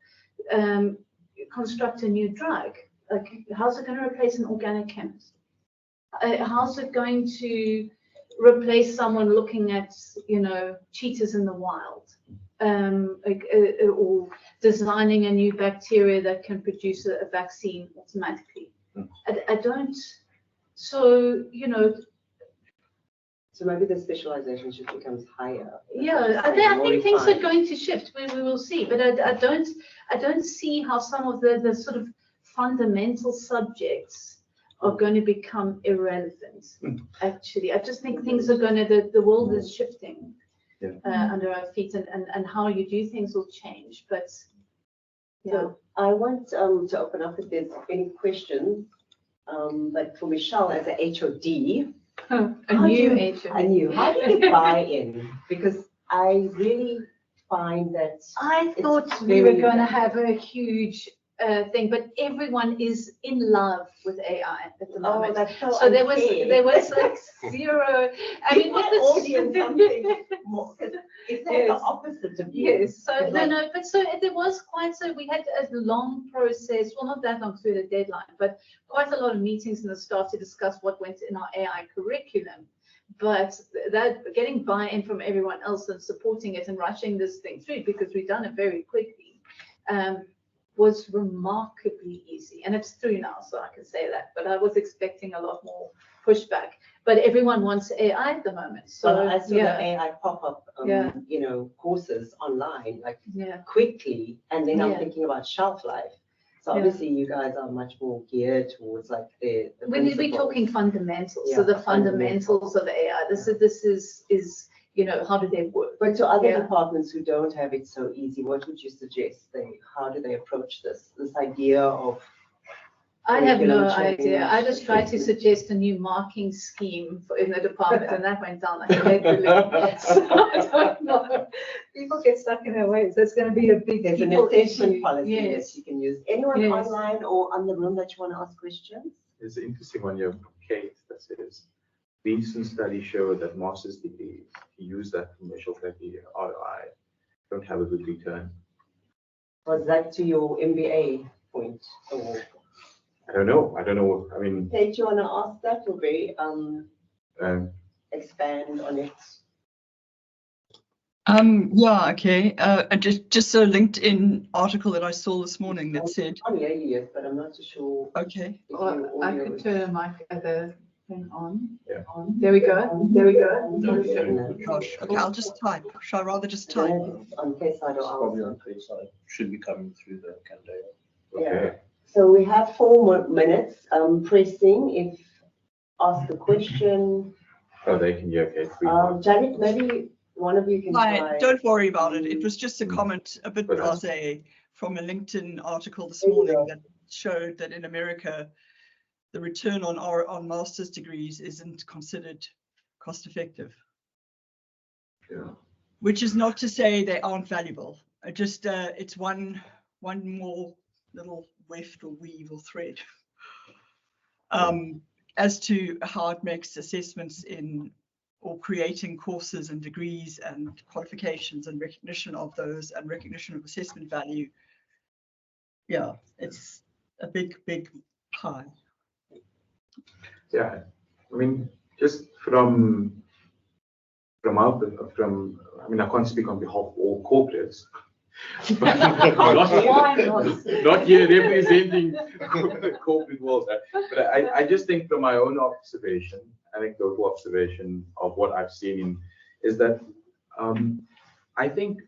construct a new drug. Like, how's it going to replace an organic chemist? How's it going to replace someone looking at, cheetahs in the wild? Or designing a new bacteria that can produce a vaccine automatically. I don't. So, So maybe the specialization should become higher. yeah, I think things are going to shift. We will see, but I don't see how some of the sort of fundamental subjects are going to become irrelevant. Actually, I just think things are going to. The world is shifting under our feet, and how you do things will change. But yeah, So I want to open up if there's any questions. But for Michelle as a HOD, a new age. I knew. How do you buy in? Because I really find that I it's thought we were very- going to have a huge thing, but everyone is in love with AI at the moment. that's So there unfair. was like zero. I mean, my with this- audience something more. 'Cause it's like the Yes. opposite of you. Yes, so It's like- but so there was quite, so we had a long process, well, not that long through the deadline, but quite a lot of meetings in the staff to discuss what went in our AI curriculum. But that getting buy-in from everyone else and supporting it and rushing this thing through, because we've done it very quickly, was remarkably easy. And it's through now, so I can say that. But I was expecting a lot more pushback. But everyone wants AI at the moment. So Well, I saw the yeah, AI pop up, Yeah. courses online, like yeah. quickly, and then I'm Yeah. thinking about shelf life. So Yeah. obviously, you guys are much more geared towards like the We're principles. talking fundamentals. Yeah, So the fundamentals. fundamentals of AI. This is how do they work? But to other Yeah. departments who don't have it so easy, what would you suggest? How do they approach this idea of? I have no curriculum change? idea. I just tried to suggest a new marking scheme in the department, and that went down like a lead balloon. So I don't know. People get stuck in their ways. There's going to be a big There's an people assessment issue. policy Yes. that you can use. Anyone Yes. online or on the room that you want to ask questions? There's an interesting one here from Kate that says, recent studies show that master's degrees, to use that commercial criteria, ROI, don't have a good return. Was that to your MBA point? Or I don't know. I mean, Kate, do you want to ask that or Ray, um, expand on it? Yeah, okay. Just a LinkedIn article that I saw this morning that said, I can't hear you yet, but I'm not so sure. okay, if Or your I audio could is- turn the thing on. Yeah. On. There we go. There we go. No, No. gosh, okay, I'll just type. Shall I rather just I don't type? know if it's on Kay's side or It's probably ours. on Kate's side. Should be coming through the Candela. okay. So we have 4 more minutes. Pressing if ask a question. Oh, they can, yeah, okay. Janet, maybe one of you can Fine, try. don't worry about it. It was just a comment, a bit But that's- blasé, from a LinkedIn article this There you morning go. that showed that in America, the return on master's degrees isn't considered cost effective. Yeah. Which is not to say they aren't valuable. It's one more little weft or weave or thread. As to how it makes assessments in or creating courses and degrees and qualifications and recognition of those and recognition of assessment value. Yeah, it's a big pie. Yeah, I mean, just from I mean, I can't speak on behalf of all corporates. Why not? Not here representing the corporate world, but I just think from my own observation, anecdotal observation of what I've seen is that I think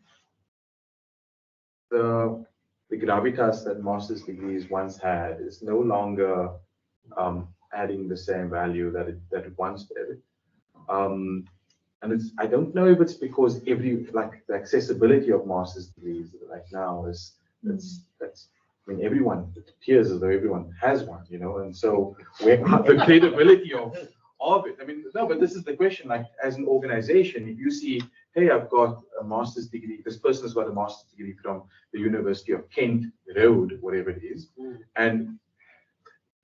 the gravitas that master's degrees once had is no longer adding the same value that it once did. And I don't know if it's because the accessibility of master's degrees right now is I mean, it appears as though everyone has one, you know, and so where the credibility of it. I mean, no, but this is the question, like as an organization, if you see, hey, I've got a master's degree, this person has got a master's degree from the University of Kent Road, whatever it is, and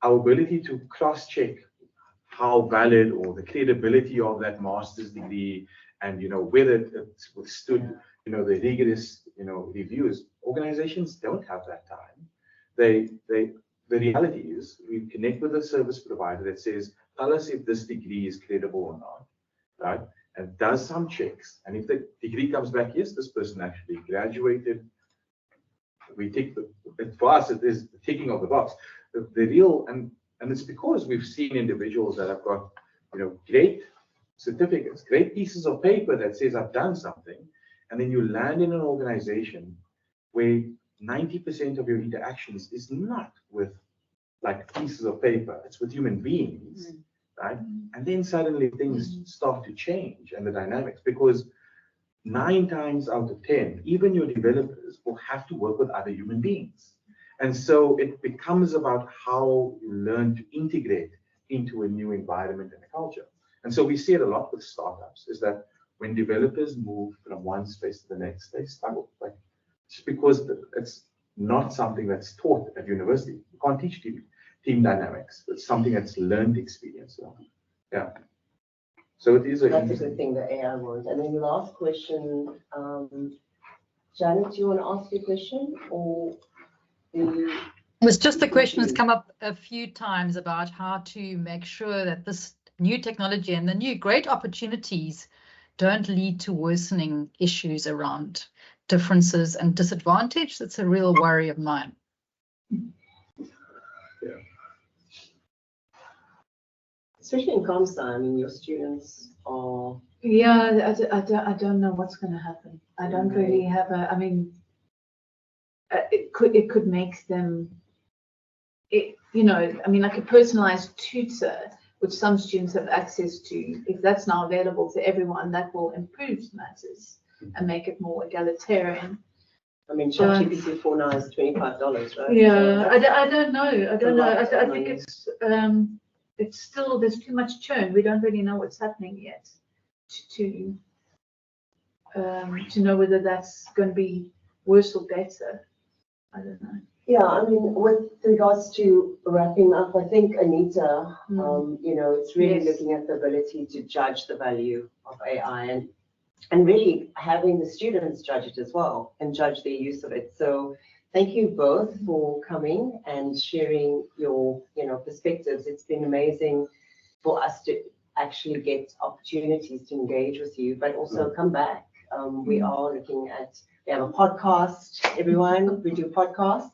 our ability to cross-check how valid or the credibility of that master's degree and, you know, whether it's withstood, you know, the rigorous, you know, reviews. Organizations don't have that time. The reality is we connect with a service provider that says, tell us if this degree is credible or not, right? And does some checks. And if the degree comes back, yes, this person actually graduated, we tick for us, it is the ticking of the box. The real, and it's because we've seen individuals that have got, you know, great certificates, great pieces of paper that says I've done something, and then you land in an organization where 90% of your interactions is not with like pieces of paper, it's with human beings, right? And then suddenly things start to change and the dynamics, because 9 times out of 10, even your developers will have to work with other human beings. And so it becomes about how you learn to integrate into a new environment and a culture. And so we see it a lot with startups, is that when developers move from one space to the next, they struggle. Like, just because it's not something that's taught at university. You can't teach team dynamics. It's something that's learned experience. So, yeah. So it is That's a good thing, the AI won't. And then the last question, Janet, do you want to ask your question or the? It was just the question has come up a few times about how to make sure that this new technology and the new great opportunities don't lead to worsening issues around differences and disadvantage. That's a real worry of mine. Yeah. Especially in Comp Sci, I mean, your students are. Yeah, I don't know what's going to happen. I don't really have I mean, it could make them, you know, I mean, like a personalized tutor, which some students have access to. If that's now available to everyone, that will improve matters and make it more egalitarian. I mean, ChatGPT 4 now is $25, right? Yeah, I don't know. I don't know. I think money. it's still, there's too much churn. We don't really know what's happening yet to know whether that's going to be worse or better. I don't know. Yeah, I mean, with regards to wrapping up, I think Anita, you know, it's really Yes. looking at the ability to judge the value of AI and really having the students judge it as well and judge their use of it. So thank you both for coming and sharing your, perspectives. It's been amazing for us to actually get opportunities to engage with you, but also come back. We are looking at, we have a podcast, everyone, we do podcasts.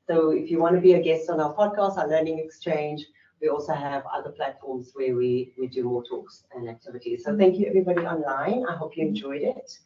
So if you want to be a guest on our podcast, our learning exchange, we also have other platforms where we do more talks and activities. So thank you everybody online. I hope you enjoyed it.